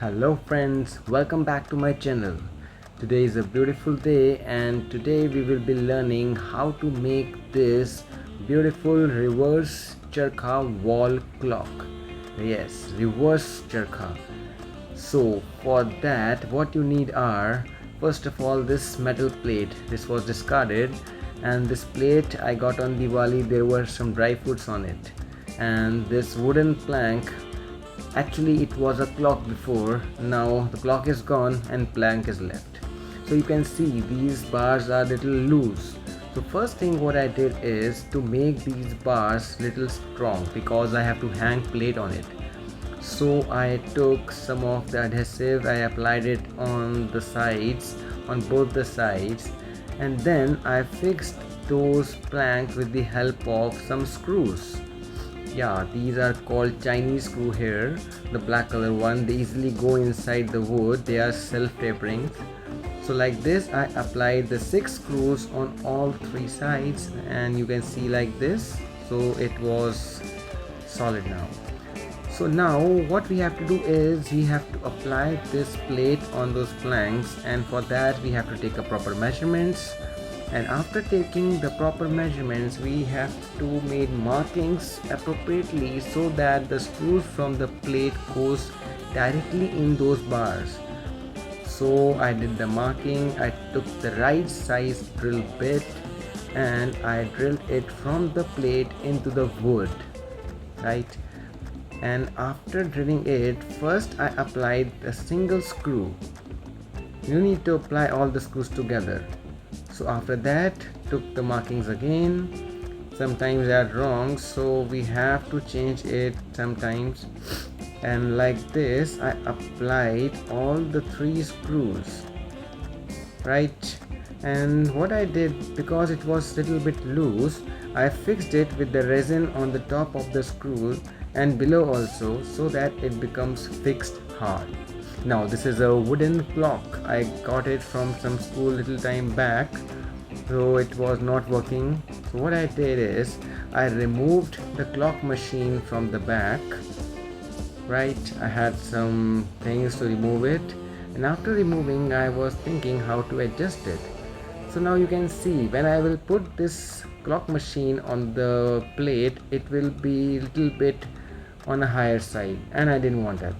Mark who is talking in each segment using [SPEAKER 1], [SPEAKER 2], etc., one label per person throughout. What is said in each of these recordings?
[SPEAKER 1] Hello friends, welcome back to my channel. Today is a beautiful day and today we will be learning how to make this beautiful reverse charkha wall clock. Yes, reverse charkha. So for that what you need are, first of all, this metal plate. This was discarded and this plate I got on Diwali. There were some dry fruits on it, and this wooden plank. Actually it was a clock before, now the clock is gone and plank is left. So you can see these bars are little loose. So first thing what I did is to make these bars little strong, because I have to hang plate on it. So I took some of the adhesive, I applied it on the sides, on both the sides, and then I fixed those planks with the help of some screws. Yeah, these are called Chinese screw here, the black color one. They easily go inside the wood, they are self-tapering. So like this I applied the 6 screws on all 3 sides, and you can see like this. So it was solid now. So now what we have to do is we have to apply this plate on those planks, and for that we have to take a proper measurements. And after taking the proper measurements we have to make markings appropriately so that the screws from the plate goes directly in those bars. So I did the marking, I took the right size drill bit and I drilled it from the plate into the wood, right? And after drilling it, first I applied a single screw. You need to apply all the screws together. So after that, took the markings again. Sometimes they are wrong, so we have to change it sometimes. And like this I applied all the 3 screws, right? And what I did, because it was little bit loose, I fixed it with the resin on the top of the screw and below also, so that it becomes fixed hard. Now this is a wooden clock. I got it from some school little time back, so it was not working. So what I did is I removed the clock machine from the back, right? I had some things to remove it, and after removing I was thinking how to adjust it. So now you can see when I will put this clock machine on the plate, it will be little bit on a higher side, and I didn't want that.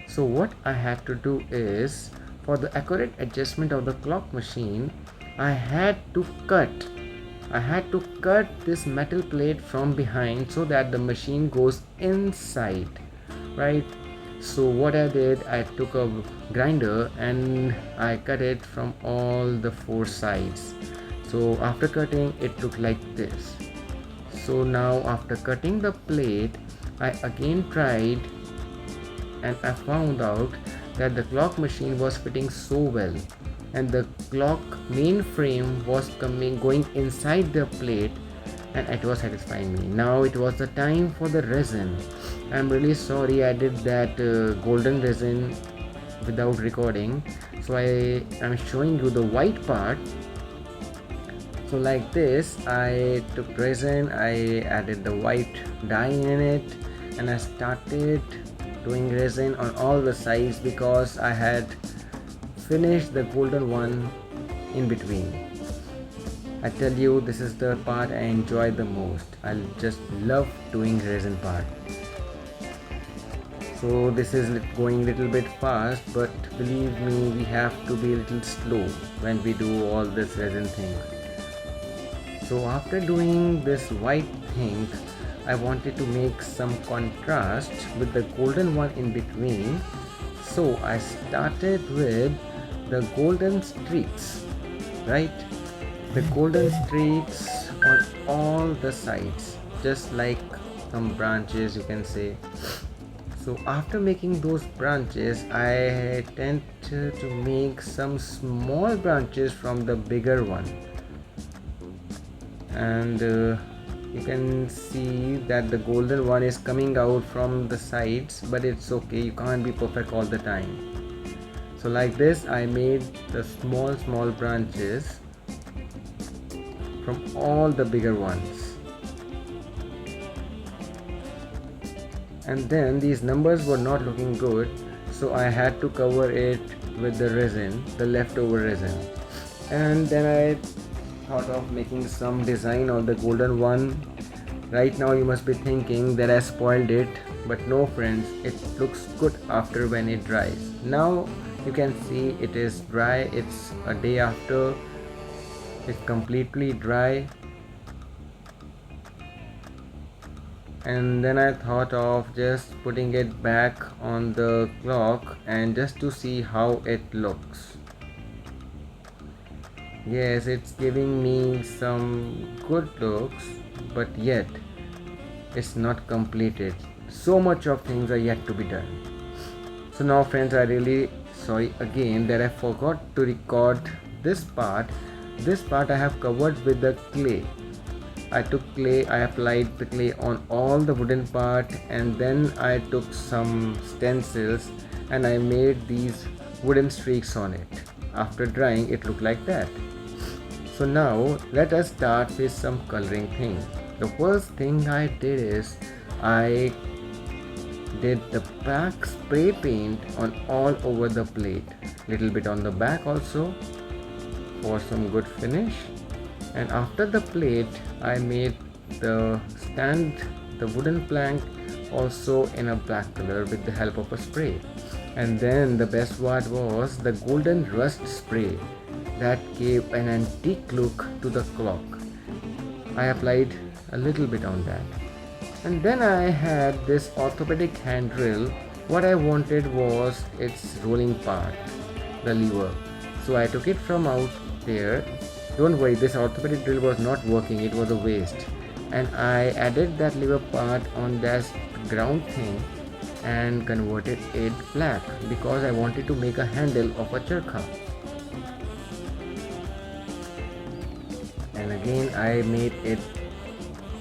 [SPEAKER 1] So what I had to do is, for the accurate adjustment of the clock machine, I had to cut this metal plate from behind so that the machine goes inside, right? So what I did, I took a grinder and I cut it from all the 4 sides. So after cutting, it looked like this. So now after cutting the plate, I again tried, and I found out that the clock machine was fitting so well, and the clock main frame was going inside the plate, and it was satisfying me. Now it was the time for the resin. I'm really sorry I did that golden resin without recording, so I am showing you the white part. So like this I took resin, I added the white dye in it, and I started doing resin on all the sides because I had finished the golden one in between. I tell you, this is the part I enjoy the most. I just love doing resin part. So this is going little bit fast, but believe me, we have to be a little slow when we do all this resin thing. So after doing this white thing, I wanted to make some contrast with the golden one in between. So I started with the golden streaks, right? The golden streaks on all the sides, just like some branches, you can say. So after making those branches, I tend to make some small branches from the bigger one, and you can see that the golden one is coming out from the sides, but it's okay, you can't be perfect all the time. So like this I made the small branches from all the bigger ones, and then these numbers were not looking good, so I had to cover it with the resin, the leftover resin. And then I thought of making some design on the golden one. Right now you must be thinking that I spoiled it, but no friends, it looks good after when it dries. Now you can see it is dry. It's a day after, it's completely dry. And then I thought of just putting it back on the clock and just to see how it looks. Yes, it's giving me some good looks, but yet it's not completed. So much of things are yet to be done. So now friends, I really sorry again that I forgot to record this part. This part I have covered with the clay. I took clay, I applied the clay on all the wooden part, and then I took some stencils and I made these wooden streaks on it. After drying, it looked like that. So now let us start with some coloring thing. The first thing I did is I did the black spray paint on all over the plate, little bit on the back also for some good finish. And after the plate, I made the stand, the wooden plank also in a black color with the help of a spray. And then the best part was the golden rust spray that gave an antique look to the clock. I applied a little bit on that. And then I had this orthopedic hand drill. What I wanted was its rolling part, the lever. So I took it from out there. Don't worry, this orthopedic drill was not working, it was a waste. And I added that lever part on that ground thing and converted it black because I wanted to make a handle of a charkha. And again I made it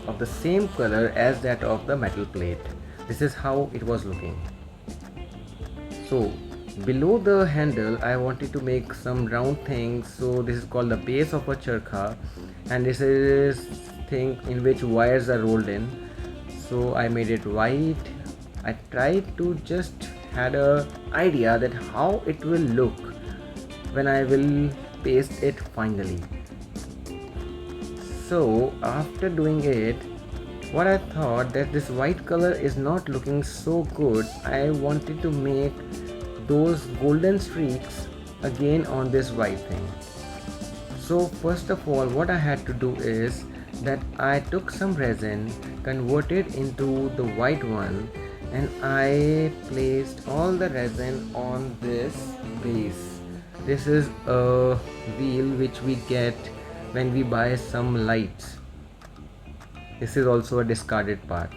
[SPEAKER 1] of the same color as that of the metal plate. This is how it was looking. So below the handle I wanted to make some round things, so this is called the base of a charkha, and this is thing in which wires are rolled in. So I made it white. I tried to just had a idea that how it will look when I will paste it finally. So after doing it, what I thought that this white color is not looking so good. I wanted to make those golden streaks again on this white thing. So first of all, what I had to do is that I took some resin, converted into the white one, and I placed all the resin on this base. This is a wheel which we get when we buy some lights. This is also a discarded part.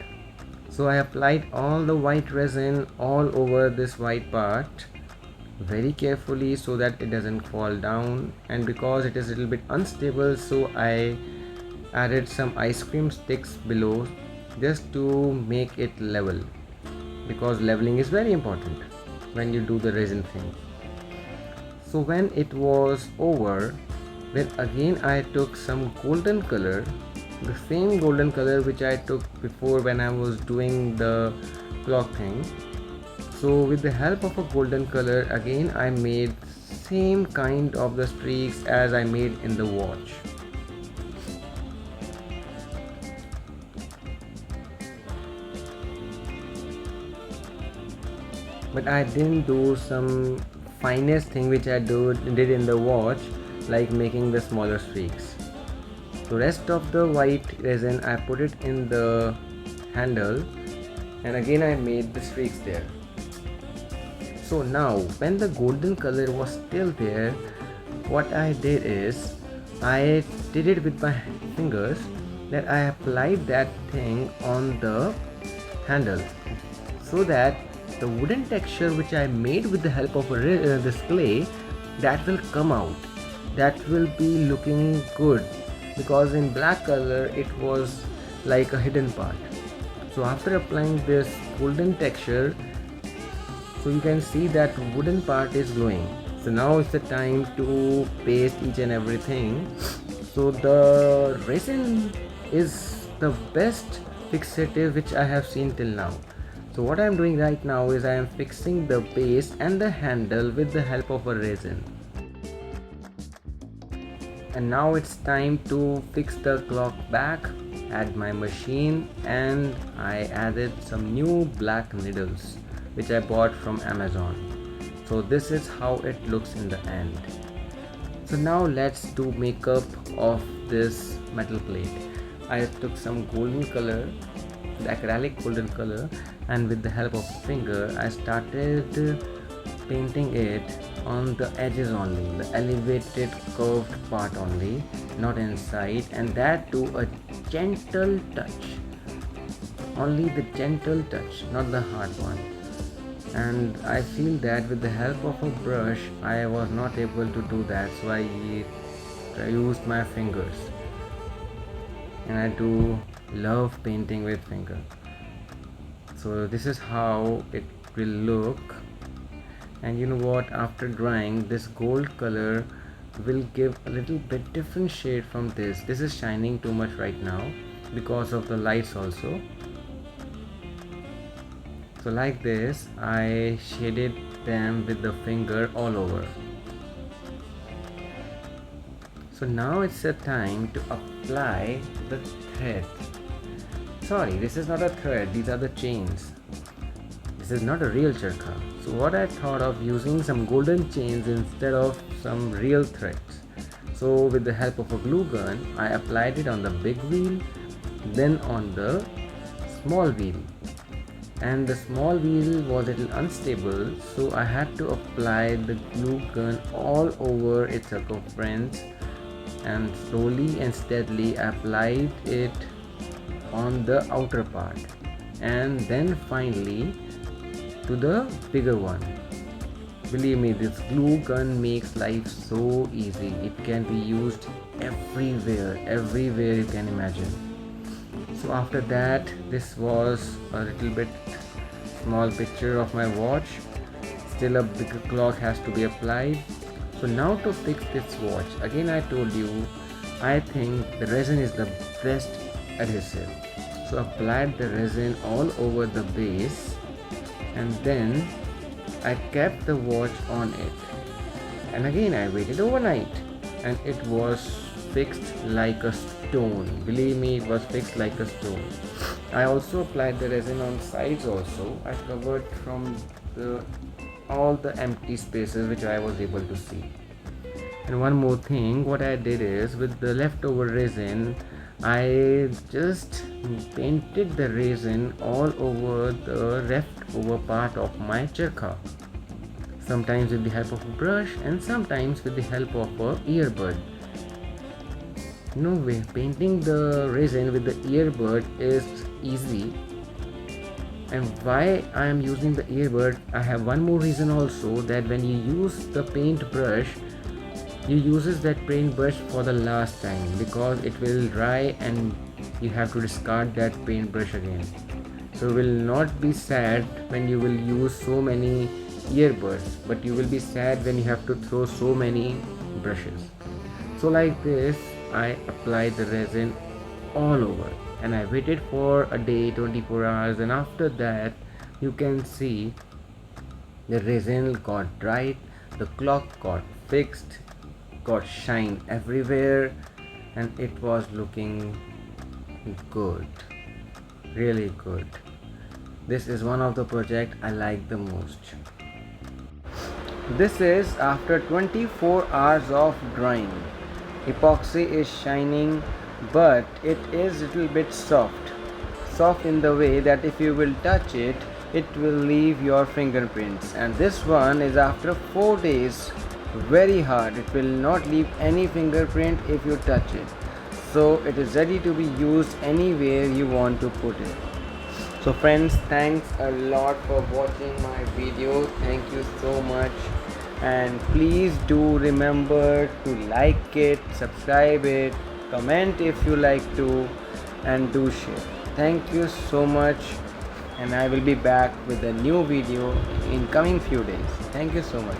[SPEAKER 1] So I applied all the white resin all over this white part very carefully so that it doesn't fall down, and because it is a little bit unstable, so I added some ice cream sticks below just to make it level, because leveling is very important when you do the resin thing. So when it was over, then again I took some golden color, the same golden color which I took before when I was doing the clock thing. So with the help of a golden color, again I made same kind of the streaks as I made in the watch. But I didn't do some finest thing which I did in the watch, like making the smaller streaks. The rest of the white resin I put it in the handle, and again I made the streaks there. So now when the golden color was still there, what I did is I did it with my fingers, that I applied that thing on the handle so that the wooden texture which I made with the help of this clay, that will come out. That will be looking good, because in black color it was like a hidden part. So after applying this golden texture, so you can see that wooden part is glowing. So now is the time to paste each and everything. So the resin is the best fixative which I have seen till now. So what I am doing right now is I am fixing the base and the handle with the help of a resin. And now it's time to fix the clock back. Add my machine, and I added some new black needles which I bought from Amazon. So this is how it looks in the end. So now let's do makeup of this metal plate. I took some golden color, the acrylic golden color, and with the help of a finger I started painting it on the edges only, the elevated curved part only, not inside, and that too a gentle touch, only the gentle touch, not the hard one. And I feel that with the help of a brush I was not able to do that, so I used my fingers, and I do love painting with finger. So this is how it will look. And you know what, after drying, this gold color will give a little bit different shade from this. This is shining too much right now because of the lights also. So like this I shaded them with the finger all over. So now it's the time to apply the thread. Sorry, this is not a thread, these are the chains. This is not a real charkha. So what I thought of using some golden chains instead of some real threads. So with the help of a glue gun I applied it on the big wheel, then on the small wheel. And the small wheel was a little unstable, so I had to apply the glue gun all over its circumference, and slowly and steadily I applied it on the outer part, and then finally to the bigger one. Believe me, this glue gun makes life so easy. It can be used everywhere you can imagine. So after that, this was a little bit small picture of my watch. Still a bigger clock has to be applied. So now to fix this watch, again I told you, I think the resin is the best adhesive. So applied the resin all over the base, and then I kept the watch on it, and again I waited overnight, and it was fixed like a stone. Believe me, it was fixed like a stone. I also applied the resin on sides also. I covered from all the empty spaces which I was able to see. And one more thing, what I did is, with the leftover resin I just painted the resin all over the leftover part of my charkha, sometimes with the help of a brush and sometimes with the help of a earbud. No way, painting the resin with the earbud is easy. And why I am using the earbud, I have one more reason also, that when you use the paint brush, you uses that paintbrush for the last time, because it will dry and you have to discard that paintbrush again. So you will not be sad when you will use so many earbuds, but you will be sad when you have to throw so many brushes. So like this I applied the resin all over, and I waited for a day, 24 hours, and after that you can see the resin got dried, the clock got fixed, got shine everywhere, and it was looking good, really good. This is one of the projects I like the most. This is after 24 hours of drying. Epoxy is shining, but it is a little bit soft in the way that if you will touch it, it will leave your fingerprints. And this one is after 4 days, very hard. It will not leave any fingerprint if you touch it. So it is ready to be used anywhere you want to put it. So friends, thanks a lot for watching my video. Thank you so much, and please do remember to like it, subscribe it, comment if you like to, and do share. Thank you so much, and I will be back with a new video in coming few days. Thank you so much.